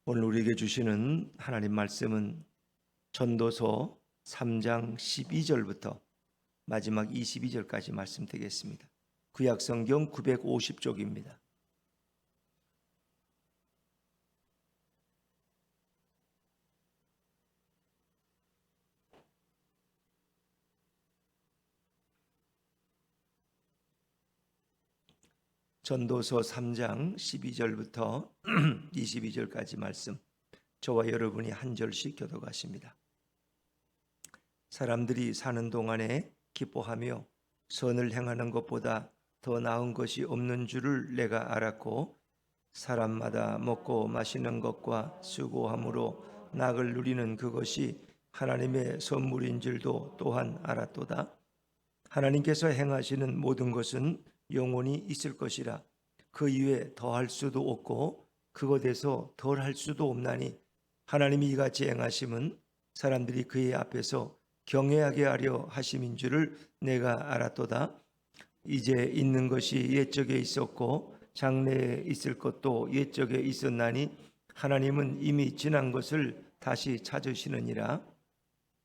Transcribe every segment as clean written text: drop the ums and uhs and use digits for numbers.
오늘 우리에게 주시는 하나님 말씀은 전도서 3장 12절부터 마지막 22절까지 말씀 되겠습니다. 구약성경 950쪽입니다. 전도서 3장 12절부터 22절까지 말씀, 저와 여러분이 한 절씩 교독하십니다. 사람들이 사는 동안에 기뻐하며 선을 행하는 것보다 더 나은 것이 없는 줄을 내가 알았고, 사람마다 먹고 마시는 것과 수고함으로 낙을 누리는 그것이 하나님의 선물인 줄도 또한 알았도다. 하나님께서 행하시는 모든 것은 영원히 있을 것이라. 그 이외에 더할 수도 없고 그것에서 덜할 수도 없나니, 하나님이 이같이 행하심은 사람들이 그의 앞에서 경외하게 하려 하심인 줄을 내가 알았도다. 이제 있는 것이 옛적에 있었고 장래에 있을 것도 옛적에 있었나니, 하나님은 이미 지난 것을 다시 찾으시느니라.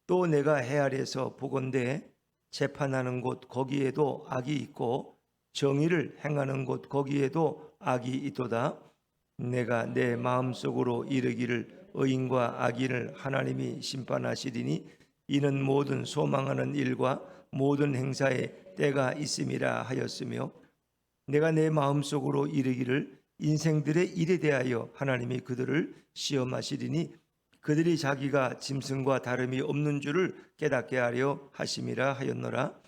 또 내가 해 아래에서 보건대 재판하는 곳 거기에도 악이 있고 정의를 행하는 곳 거기에도 악이 있도다. 내가 내 마음속으로 이르기를 의인과 악인을 하나님이 심판하시리니, 이는 모든 소망하는 일과 모든 행사에 때가 있음이라 하였으며, 내가 내 마음속으로 이르기를 인생들의 일에 대하여 하나님이 그들을 시험하시리니, 그들이 자기가 짐승과 다름이 없는 줄을 깨닫게 하려 하심이라 하였노라.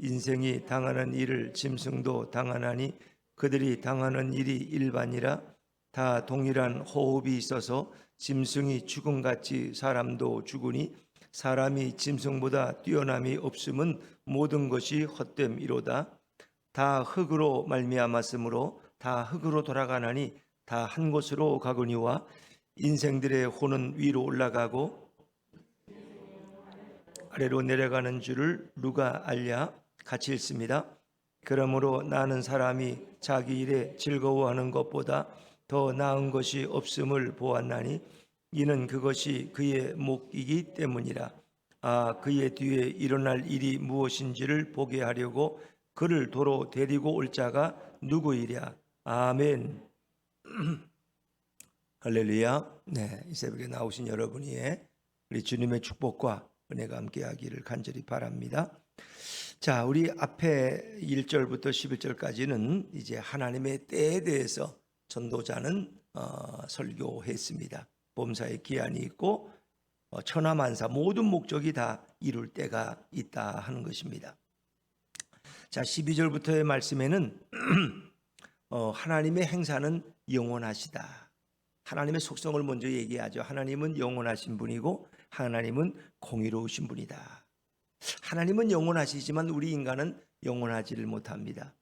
인생이 당하는 일을 짐승도 당하나니, 그들이 당하는 일이 일반이라. 다 동일한 호흡이 있어서 짐승이 죽음같이 사람도 죽으니, 사람이 짐승보다 뛰어남이 없음은 모든 것이 헛됨이로다. 다 흙으로 말미암았으므로 다 흙으로 돌아가나니, 다 한 곳으로 가거니와 인생들의 혼은 위로 올라가고 아래로 내려가는 줄을 누가 알랴? 같이 읽습니다. 그러므로 나는 사람이 자기 일에 즐거워하는 것보다 더 나은 것이 없음을 보았나니, 이는 그것이 그의 목이기 때문이라. 그의 뒤에 일어날 일이 무엇인지를 보게 하려고 그를 도로 데리고 올 자가 누구이랴. 아멘. 할렐루야. 네, 이 새벽에 나오신 여러분 위에 우리 주님의 축복과 은혜가 함께하기를 간절히 바랍니다. 자, 우리 앞에 1절부터 11절까지는 이제 하나님의 때에 대해서 전도자는 설교했습니다. 범사의 기한이 있고 천하만사 모든 목적이 다 이룰 때가 있다 하는 것입니다. 자, 12절부터의 말씀에는 하나님의 행사는 영원하시다. 하나님의 속성을 먼저 얘기하죠. 하나님은 영원하신 분이고 하나님은 공의로우신 분이다. 하나님은 영원하시지만 우리 인간은 영원하지를 못합니다.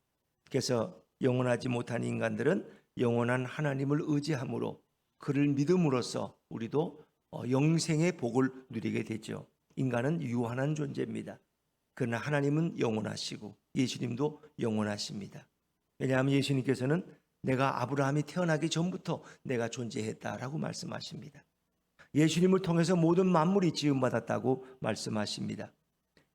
그래서 영원하지 못한 인간들은 영원한 하나님을 의지함으로, 그를 믿음으로써 우리도 영생의 복을 누리게 되죠. 인간은 유한한 존재입니다. 그러나 하나님은 영원하시고 예수님도 영원하십니다. 왜냐하면 예수님께서는 내가 아브라함이 태어나기 전부터 내가 존재했다라고 말씀하십니다. 예수님을 통해서 모든 만물이 지음받았다고 말씀하십니다.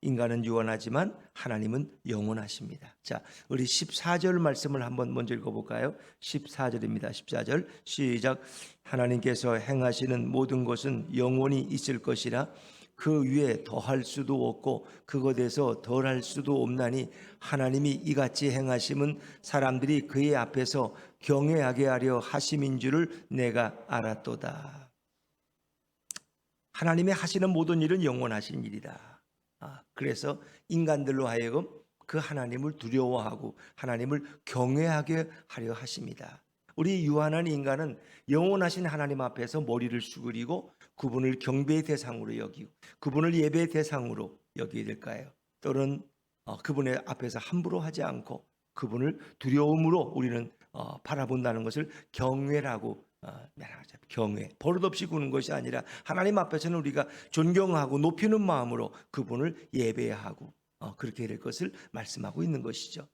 인간은 유한하지만 하나님은 영원하십니다. 자, 우리 14절 말씀을 한번 먼저 읽어볼까요? 14절입니다. 14절 시작. 하나님께서 행하시는 모든 것은 영원히 있을 것이라. 그 위에 더할 수도 없고 그것에서 덜할 수도 없나니, 하나님이 이같이 행하심은 사람들이 그의 앞에서 경외하게 하려 하심인 줄을 내가 알았도다. 하나님이 하시는 모든 일은 영원하신 일이다. 그래서 인간들로 하여금 그 하나님을 두려워하고 하나님을 경외하게 하려 하십니다. 우리 유한한 인간은 영원하신 하나님 앞에서 머리를 숙이고 그분을 경배의 대상으로 여기고 그분을 예배의 대상으로 여기게 될까요? 또는 그분의 앞에서 함부로 하지 않고 그분을 두려움으로 우리는 바라본다는 것을 경외라고 경외, 버릇없이 구는 것이 아니라 하나님 앞에서는 우리가 존경하고 높이는 마음으로 그분을 예배하고 그렇게 될 것을 말씀하고 있는 것이죠.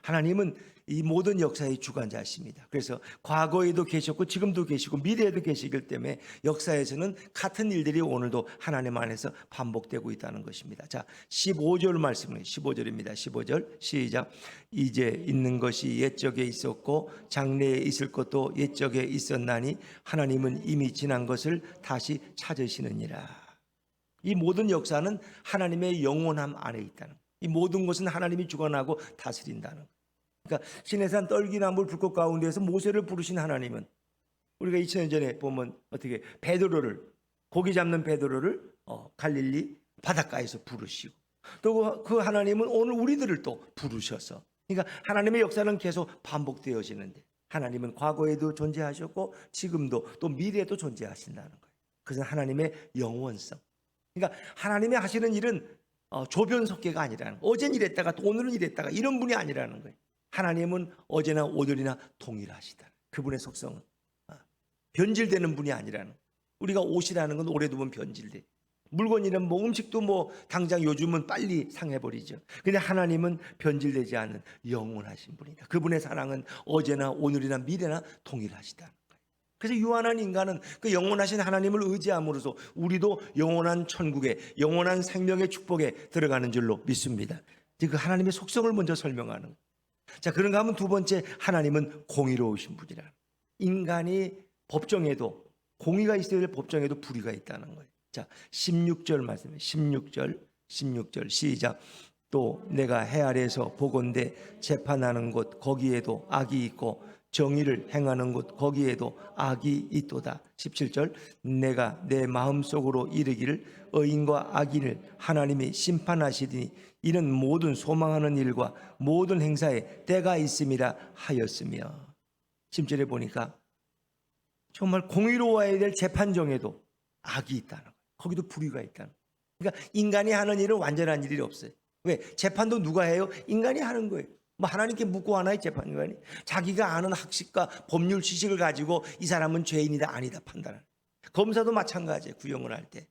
하나님은 이 모든 역사의 주관자이십니다. 그래서 과거에도 계셨고 지금도 계시고 미래에도 계시기 때문에 역사에서는 같은 일들이 오늘도 하나님 안에서 반복되고 있다는 것입니다. 자, 15절 말씀을 15절입니다. 15절 시작. 이제 있는 것이 옛적에 있었고 장래에 있을 것도 옛적에 있었나니 하나님은 이미 지난 것을 다시 찾으시느니라. 이 모든 역사는 하나님의 영원함 안에 있다는 거예요. 이 모든 것은 하나님이 주관하고 다스린다는 거예요. 그러니까 시내산 떨기나물 불꽃 가운데에서 모세를 부르신 하나님은 우리가 2000년 전에 보면 어떻게 베드로를 고기 잡는 베드로를 갈릴리 바닷가에서 부르시고 또 그 하나님은 오늘 우리들을 또 부르셔서 그러니까 하나님의 역사는 계속 반복되어지는데 하나님은 과거에도 존재하셨고 지금도 또 미래에도 존재하신다는 거예요. 그것은 하나님의 영원성. 그러니까 하나님이 하시는 일은 조변석계가 아니라는 거예요. 어젠 이랬다가 또 오늘은 이랬다가 이런 분이 아니라는 거예요. 하나님은 어제나 오늘이나 동일하시다. 그분의 속성은 변질되는 분이 아니라는 거예요. 우리가 옷이라는 건 오래 두면 변질돼. 물건이란 뭐 음식도 뭐 당장 요즘은 빨리 상해버리죠. 근데 하나님은 변질되지 않는 영원하신 분이다. 그분의 사랑은 어제나 오늘이나 미래나 동일하시다. 그래서 유한한 인간은 그 영원하신 하나님을 의지함으로써 우리도 영원한 천국에 영원한 생명의 축복에 들어가는 줄로 믿습니다. 그 하나님의 속성을 먼저 설명하는 거예요. 자, 그런가 하면 두 번째, 하나님은 공의로우신 분이라. 인간이 법정에도 공의가 있어야 될 법정에도 불의가 있다는 거예요. 자, 16절 말씀에 16절 시작. 또 내가 해 아래에서 보건대 재판하는 곳 거기에도 악이 있고 정의를 행하는 곳 거기에도 악이 있도다. 17절 내가 내 마음속으로 이르기를 의인과 악인을 하나님이 심판하시리니 이는 모든 소망하는 일과 모든 행사에 때가 있음이라 하였으며. 10절에 보니까 정말 공의로워야 될 재판정에도 악이 있다는 거예요. 거기도 불의가 있다는 거예요. 그러니까 인간이 하는 일은 완전한 일이 없어요. 왜? 재판도 누가 해요? 인간이 하는 거예요. 뭐 하나님께 묻고 하나요? 재판관이? 자기가 아는 학식과 법률 지식을 가지고 이 사람은 죄인이다 아니다 판단하는. 검사도 마찬가지예요. 구형을 할 때.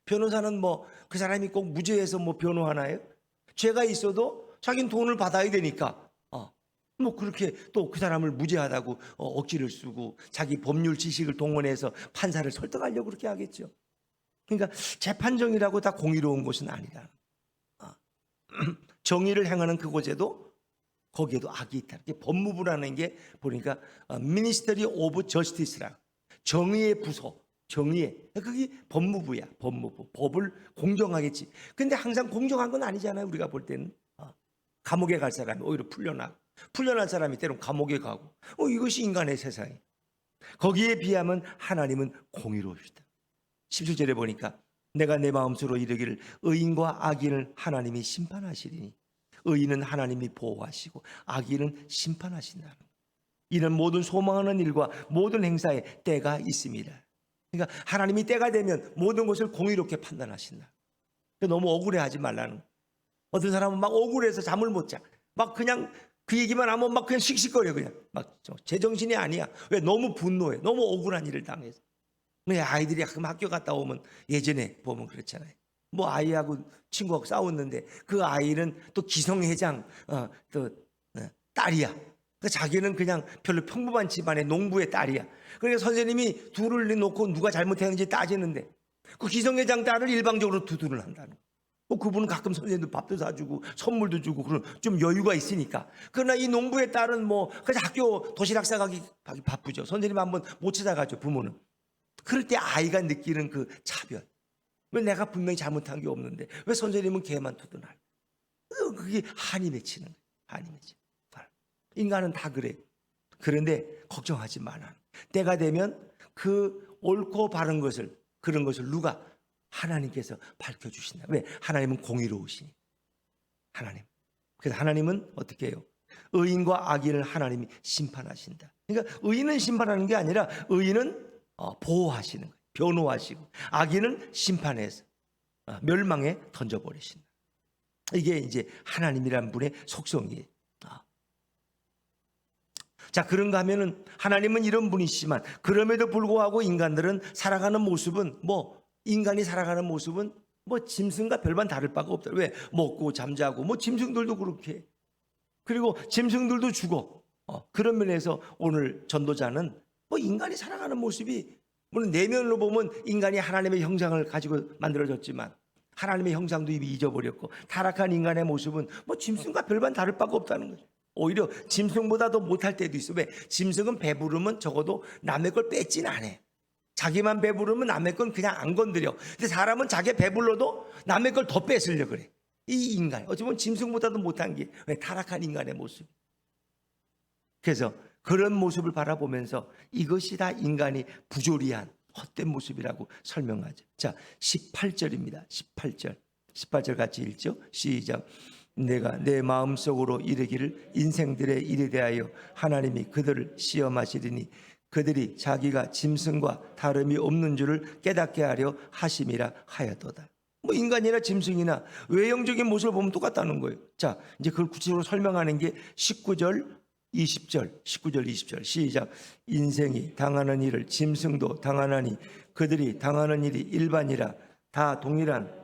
변호사는 뭐 그 사람이 꼭 무죄해서 뭐 변호하나요? 죄가 있어도 자기는 돈을 받아야 되니까 뭐 그렇게 또 그 사람을 무죄하다고 억지를 쓰고 자기 법률 지식을 동원해서 판사를 설득하려고 그렇게 하겠죠. 그러니까 재판정이라고 다 공의로운 곳은 아니다. 정의를 행하는 그곳에도 거기에도 악이 있다. 법무부라는 게 보니까 Ministry of Justice라 정의의 부서, 정의의 그게 법무부야. 법무부 법을 공정하겠지. 근데 항상 공정한 건 아니잖아요. 우리가 볼 때는 감옥에 갈 사람이 오히려 풀려난 사람이 때론 감옥에 가고 이것이 인간의 세상이. 거기에 비하면 하나님은 공의로우시다. 17절에 보니까 내가 내 마음속으로 이르기를 의인과 악인을 하나님이 심판하시리니 의인은 하나님이 보호하시고 악인은 심판하신다는 거예요. 이는 모든 소망하는 일과 모든 행사에 때가 있습니다. 그러니까 하나님이 때가 되면 모든 것을 공의롭게 판단하신다. 너무 억울해하지 말라는 거예요. 어떤 사람은 막 억울해서 잠을 못 자. 막 그냥 그 얘기만 하면 막 그냥 씩씩거려. 그냥 막 제정신이 아니야. 왜? 너무 분노해. 너무 억울한 일을 당해서. 아이들이 가끔 학교 갔다 오면 예전에 보면 그렇잖아요. 뭐 아이하고 친구하고 싸웠는데 그 아이는 또 기성회장 또 딸이야. 그러니까 자기는 그냥 별로 평범한 집안의 농부의 딸이야. 그러니까 선생님이 둘을 놓고 누가 잘못했는지 따지는데 그 기성회장 딸을 일방적으로 두둔을 한다는 거예요. 그분은 가끔 선생님도 밥도 사주고 선물도 주고 그런 좀 여유가 있으니까. 그러나 이 농부의 딸은 뭐 그래서 학교 도시락 싸가기 바쁘죠. 선생님 한번 못 찾아가죠. 부모는. 그럴 때 아이가 느끼는 그 차별. 왜 내가 분명히 잘못한 게 없는데 왜 선생님은 걔만 두둔할? 그게 한이 맺히는 거예요. 한이 맺히는 거예요. 인간은 다 그래. 그런데 걱정하지 마라. 때가 되면 그 옳고 바른 것을 그런 것을 누가? 하나님께서 밝혀주신다. 왜? 하나님은 공의로우시니. 하나님. 그래서 하나님은 어떻게 해요? 의인과 악인을 하나님이 심판하신다. 그러니까 의인은 심판하는 게 아니라 의인은 보호하시는 거예요. 변호하시고 악인은 심판해서 멸망에 던져버리신다. 이게 이제 하나님이란 분의 속성이에요. 자, 그런가 하면은 하나님은 이런 분이시지만 그럼에도 불구하고 인간들은 살아가는 모습은 인간이 살아가는 모습은 짐승과 별반 다를 바가 없다. 왜? 먹고 잠자고 짐승들도 그렇게. 그리고 짐승들도 죽어. 그런 면에서 오늘 전도자는 뭐 인간이 살아가는 모습이 물론 내면으로 보면 인간이 하나님의 형상을 가지고 만들어졌지만 하나님의 형상도 이미 잊어버렸고 타락한 인간의 모습은 뭐 짐승과 별반 다를 바가 없다는 거죠. 오히려 짐승보다 더 못할 때도 있어. 왜? 짐승은 배부르면 적어도 남의 걸 뺏지는 않아. 자기만 배부르면 남의 건 그냥 안 건드려. 근데 사람은 자기 배불러도 남의 걸 더 뺏으려고 그래. 이 인간 어찌 보면 짐승보다도 못한 게 왜? 타락한 인간의 모습. 그래서 그런 모습을 바라보면서 이것이 다 인간이 부조리한 헛된 모습이라고 설명하죠. 자, 18절입니다. 18절 같이 읽죠. 시작. 내가 내 마음속으로 이르기를 인생들의 일에 대하여 하나님이 그들을 시험하시리니 그들이 자기가 짐승과 다름이 없는 줄을 깨닫게 하려 하심이라 하였도다. 뭐 인간이나 짐승이나 외형적인 모습을 보면 똑같다는 거예요. 자, 이제 그걸 구체적으로 설명하는 게 19절 20절 시작. 인생이 당하는 일을 짐승도 당하나니 그들이 당하는 일이 일반이라 다 동일한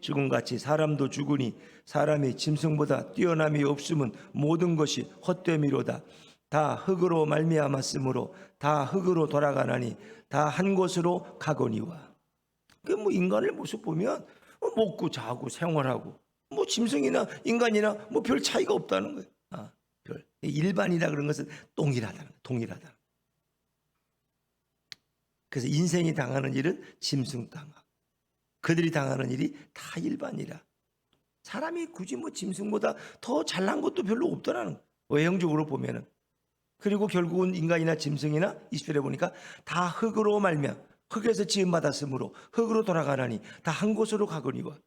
죽음같이 사람도 죽으니 사람이 짐승보다 뛰어남이 없음은 모든 것이 헛됨이로다. 다 흙으로 말미암았으므로 다 흙으로 돌아가나니 다 한 곳으로 가거니와. 그 뭐 인간의 모습 보면 먹고 자고 생활하고 뭐 짐승이나 인간이나 뭐 별 차이가 없다는 거예요. 별 일반이라 그런 것은 동일하다. 그래서 인생이 당하는 일은 짐승 당하고 그들이 당하는 일이 다 일반이라. 사람이 굳이 뭐 짐승보다 더 잘난 것도 별로 없더라는 거예요. 외형적으로 보면은. 그리고 결국은 인간이나 짐승이나 20절에 보니까 다 흙으로 말미암아 흙에서 지음받았으므로 흙으로 돌아가나니 다 한 곳으로 가거니와.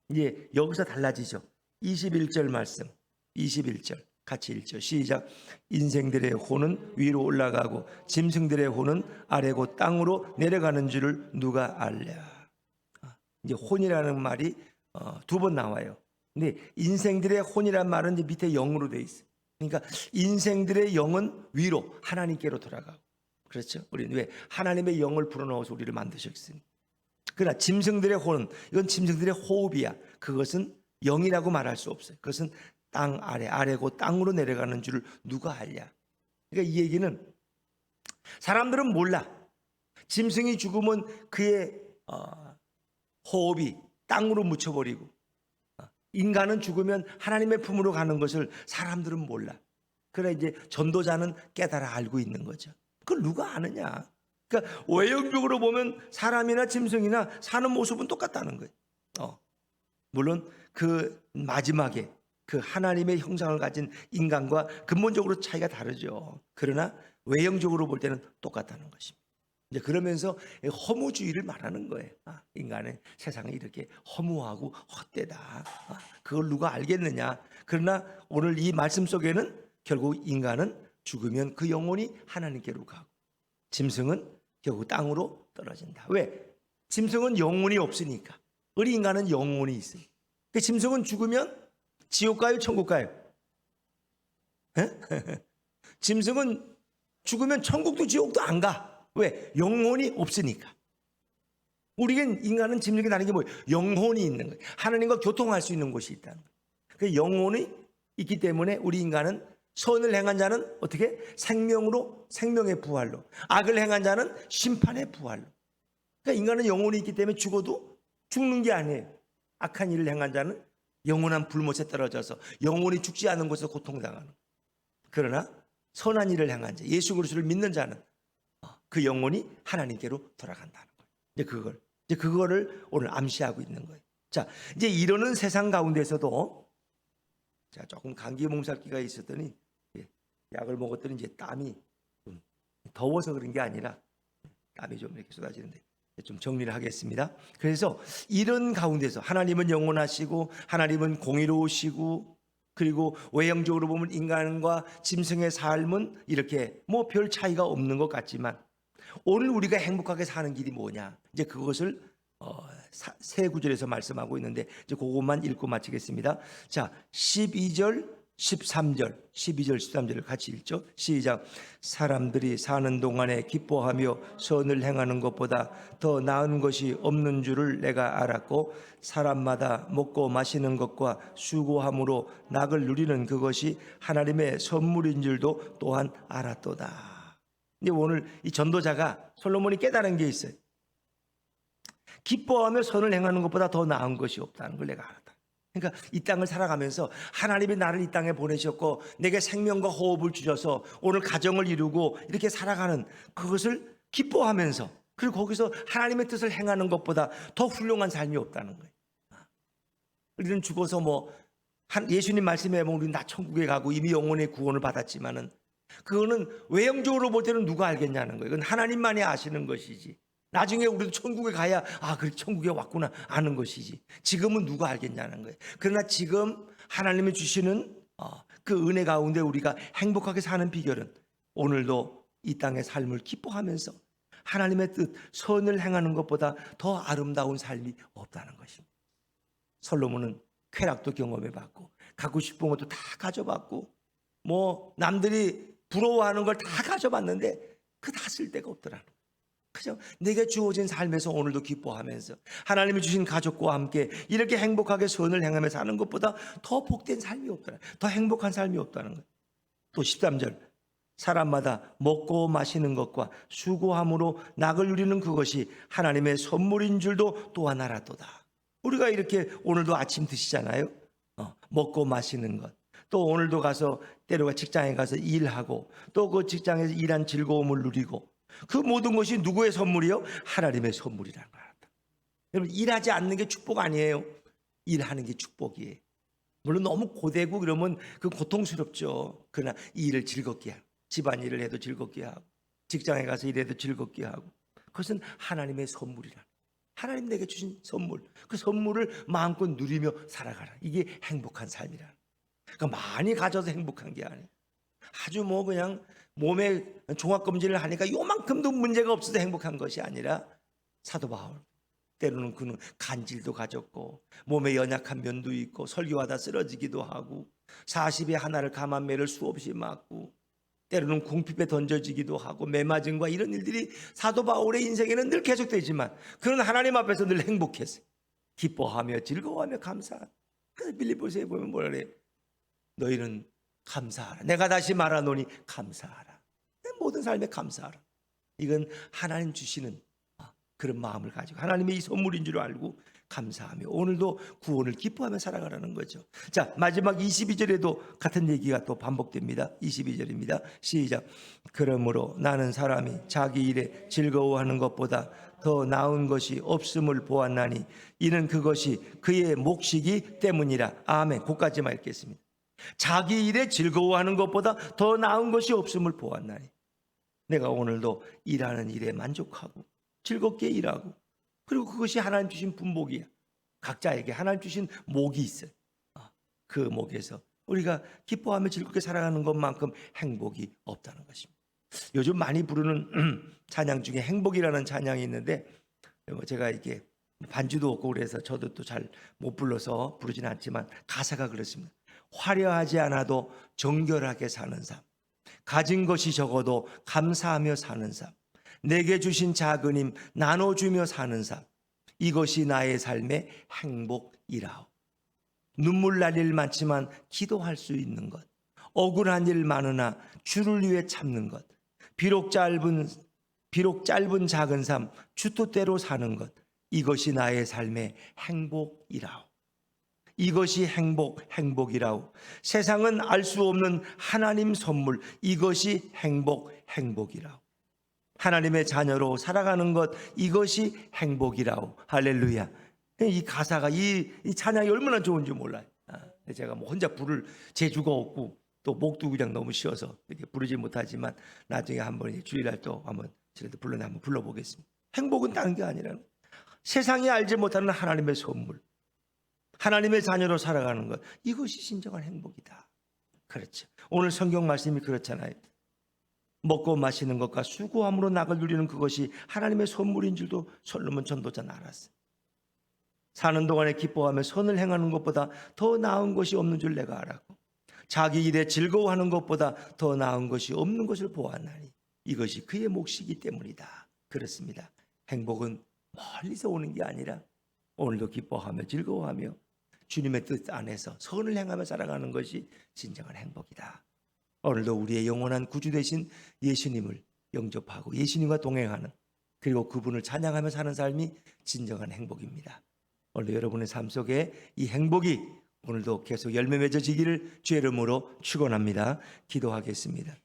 이제 여기서 달라지죠. 21절 말씀 21절 같이 읽죠. 시작. 인생들의 혼은 위로 올라가고 짐승들의 혼은 아래고 땅으로 내려가는 줄을 누가 알랴. 이제 혼이라는 말이 두 번 나와요. 근데 인생들의 혼이란 말은 이제 밑에 영으로 돼 있어요. 그러니까 인생들의 영은 위로 하나님께로 돌아가고. 그렇죠? 우리는 왜 하나님의 영을 불어넣어서 우리를 만드셨으니. 그러나 짐승들의 혼은 이건 짐승들의 호흡이야. 그것은 영이라고 말할 수 없어요. 그것은 땅 아래고 땅으로 내려가는 줄을 누가 알냐. 그러니까 이 얘기는 사람들은 몰라. 짐승이 죽으면 그의 호흡이 땅으로 묻혀버리고 인간은 죽으면 하나님의 품으로 가는 것을 사람들은 몰라. 그래 이제 전도자는 깨달아 알고 있는 거죠. 그걸 누가 아느냐. 그러니까 외형적으로 보면 사람이나 짐승이나 사는 모습은 똑같다는 거예요. 물론 그 마지막에 그 하나님의 형상을 가진 인간과 근본적으로 차이가 다르죠. 그러나 외형적으로 볼 때는 똑같다는 것입니다. 이제 그러면서 허무주의를 말하는 거예요. 인간은 세상이 이렇게 허무하고 헛되다. 그걸 누가 알겠느냐. 그러나 오늘 이 말씀 속에는 결국 인간은 죽으면 그 영혼이 하나님께로 가고 짐승은 결국 땅으로 떨어진다. 왜? 짐승은 영혼이 없으니까. 우리 인간은 영혼이 있으니까. 그 짐승은 죽으면 지옥 가요, 천국 가요? 짐승은 죽으면 천국도 지옥도 안 가. 왜? 영혼이 없으니까. 우리는 인간은 짐승이 다른 게 뭐예요? 영혼이 있는 거예요. 하나님과 교통할 수 있는 곳이 있다는 거예요. 그 영혼이 있기 때문에 우리 인간은 선을 행한 자는 어떻게? 생명으로, 생명의 부활로. 악을 행한 자는 심판의 부활로. 그러니까 인간은 영혼이 있기 때문에 죽어도 죽는 게 아니에요. 악한 일을 행한 자는 영원한 불못에 떨어져서 영원히 죽지 않는 곳에서 고통당하는. 그러나 선한 일을 행한 자, 예수 그리스도를 믿는 자는 그 영혼이 하나님께로 돌아간다는 거예요. 이제 그거를 오늘 암시하고 있는 거예요. 자, 이제 이러는 세상 가운데서도 자, 조금 감기 몸살기가 있었더니 약을 먹었더니 이제 땀이 좀 더워서 그런 게 아니라 땀이 좀 이렇게 쏟아지는데 좀 정리를 하겠습니다. 그래서 이런 가운데서 하나님은 영원하시고 하나님은 공의로우시고 그리고 외형적으로 보면 인간과 짐승의 삶은 이렇게 뭐 별 차이가 없는 것 같지만 오늘 우리가 행복하게 사는 길이 뭐냐? 이제 그것을 세 구절에서 말씀하고 있는데 이제 그것만 읽고 마치겠습니다. 자, 12절, 13절, 12절, 13절을 같이 읽죠. 시작. 사람들이 사는 동안에 기뻐하며 선을 행하는 것보다 더 나은 것이 없는 줄을 내가 알았고 사람마다 먹고 마시는 것과 수고함으로 낙을 누리는 그것이 하나님의 선물인 줄도 또한 알았도다. 근데 오늘 이 전도자가 솔로몬이 깨달은 게 있어요. 기뻐하며 선을 행하는 것보다 더 나은 것이 없다는 걸 내가 알았다. 그러니까 이 땅을 살아가면서 하나님이 나를 이 땅에 보내셨고 내게 생명과 호흡을 주셔서 오늘 가정을 이루고 이렇게 살아가는 그것을 기뻐하면서, 그리고 거기서 하나님의 뜻을 행하는 것보다 더 훌륭한 삶이 없다는 거예요. 우리는 죽어서 예수님 말씀에 보면 우리는 나 천국에 가고 이미 영혼의 구원을 받았지만은 그거는 외형적으로 볼 때는 누가 알겠냐는 거예요. 그건 하나님만이 아시는 것이지. 나중에 우리도 천국에 가야 그래 천국에 왔구나 아는 것이지. 지금은 누가 알겠냐는 거예요. 그러나 지금 하나님이 주시는 그 은혜 가운데 우리가 행복하게 사는 비결은 오늘도 이 땅의 삶을 기뻐하면서 하나님의 뜻, 선을 행하는 것보다 더 아름다운 삶이 없다는 것입니다. 솔로몬은 쾌락도 경험해봤고 갖고 싶은 것도 다 가져봤고 남들이 부러워하는 걸 다 가져봤는데 그 다 쓸 데가 없더라는 거예요. 그죠? 내게 주어진 삶에서 오늘도 기뻐하면서 하나님이 주신 가족과 함께 이렇게 행복하게 선을 행하며 사는 것보다 더 복된 삶이 없더라. 더 행복한 삶이 없다는 거예요. 또 13절. 사람마다 먹고 마시는 것과 수고함으로 낙을 누리는 그것이 하나님의 선물인 줄도 또한 알았도다. 우리가 이렇게 오늘도 아침 드시잖아요. 먹고 마시는 것. 또 오늘도 가서 때로가 직장에 가서 일하고 또 그 직장에서 일한 즐거움을 누리고 그 모든 것이 누구의 선물이요? 하나님의 선물이라는 걸 알았다. 여러분, 일하지 않는 게 축복 아니에요. 일하는 게 축복이에요. 물론 너무 고되고 그러면 그 고통스럽죠. 그러나 이 일을 즐겁게 하고 집안일을 해도 즐겁게 하고 직장에 가서 일해도 즐겁게 하고 그것은 하나님의 선물이라. 하나님 내게 주신 선물, 그 선물을 마음껏 누리며 살아가라. 이게 행복한 삶이라. 그러니까 많이 가져서 행복한 게 아니에요. 아주 그냥 몸에 종합검진을 하니까 요만큼도 문제가 없어서 행복한 것이 아니라 사도 바울 때로는 그는 간질도 가졌고 몸에 연약한 면도 있고 설교하다 쓰러지기도 하고 40에 하나를 감한 매를 수없이 맞고 때로는 궁핍에 던져지기도 하고 매 맞음과 이런 일들이 사도 바울의 인생에는 늘 계속되지만 그는 하나님 앞에서 늘 행복했어요. 기뻐하며 즐거워하며 감사하라. 그래서 빌립보서에 보면 뭐라 그래요? 너희는 감사하라. 내가 다시 말하노니 감사하라. 모든 삶에 감사하라. 이건 하나님 주시는 그런 마음을 가지고 하나님의 이 선물인 줄 알고 감사하며 오늘도 구원을 기뻐하며 살아가라는 거죠. 자, 마지막 22절에도 같은 얘기가 또 반복됩니다. 22절입니다. 시작. 그러므로 나는 사람이 자기 일에 즐거워하는 것보다 더 나은 것이 없음을 보았나니 이는 그것이 그의 몫이기 때문이라. 아멘. 거기까지만 읽겠습니다. 자기 일에 즐거워하는 것보다 더 나은 것이 없음을 보았나니 내가 오늘도 일하는 일에 만족하고 즐겁게 일하고 그리고 그것이 하나님 주신 분복이야. 각자에게 하나님 주신 목이 있어요. 그 목에서 우리가 기뻐하며 즐겁게 살아가는 것만큼 행복이 없다는 것입니다. 요즘 많이 부르는 찬양 중에 행복이라는 찬양이 있는데 제가 이게 반주도 없고 그래서 저도 또 잘 못 불러서 부르진 않지만 가사가 그렇습니다. 화려하지 않아도 정결하게 사는 삶, 가진 것이 적어도 감사하며 사는 삶, 내게 주신 작은 힘 나눠주며 사는 삶, 이것이 나의 삶의 행복이라오. 눈물 날 일 많지만 기도할 수 있는 것, 억울한 일 많으나 주를 위해 참는 것, 비록 짧은 작은 삶 주 뜻대로 사는 것, 이것이 나의 삶의 행복이라오. 이것이 행복이라오. 세상은 알 수 없는 하나님 선물, 이것이 행복이라오. 하나님의 자녀로 살아가는 것, 이것이 행복이라오. 할렐루야. 이 가사가 이 찬양이 얼마나 좋은지 몰라요. 제가 혼자 부를 재주가 없고 또 목도 그냥 너무 쉬어서 이렇게 부르지 못하지만 나중에 한번 주일날 또 한번 한번 불러보겠습니다. 행복은 다른 게 아니라 세상이 알지 못하는 하나님의 선물, 하나님의 자녀로 살아가는 것, 이것이 진정한 행복이다. 그렇죠. 오늘 성경 말씀이 그렇잖아요. 먹고 마시는 것과 수고함으로 낙을 누리는 그것이 하나님의 선물인 줄도 솔로몬 전도자는 알았어요. 사는 동안에 기뻐하며 선을 행하는 것보다 더 나은 것이 없는 줄 내가 알았고 자기 일에 즐거워하는 것보다 더 나은 것이 없는 것을 보았나니 이것이 그의 몫이기 때문이다. 그렇습니다. 행복은 멀리서 오는 게 아니라 오늘도 기뻐하며 즐거워하며 주님의 뜻 안에서 선을 행하며 살아가는 것이 진정한 행복이다. 오늘도 우리의 영원한 구주 되신 예수님을 영접하고 예수님과 동행하는, 그리고 그분을 찬양하며 사는 삶이 진정한 행복입니다. 오늘도 여러분의 삶 속에 이 행복이 오늘도 계속 열매 맺어지기를 주의 이름으로 축원합니다. 기도하겠습니다.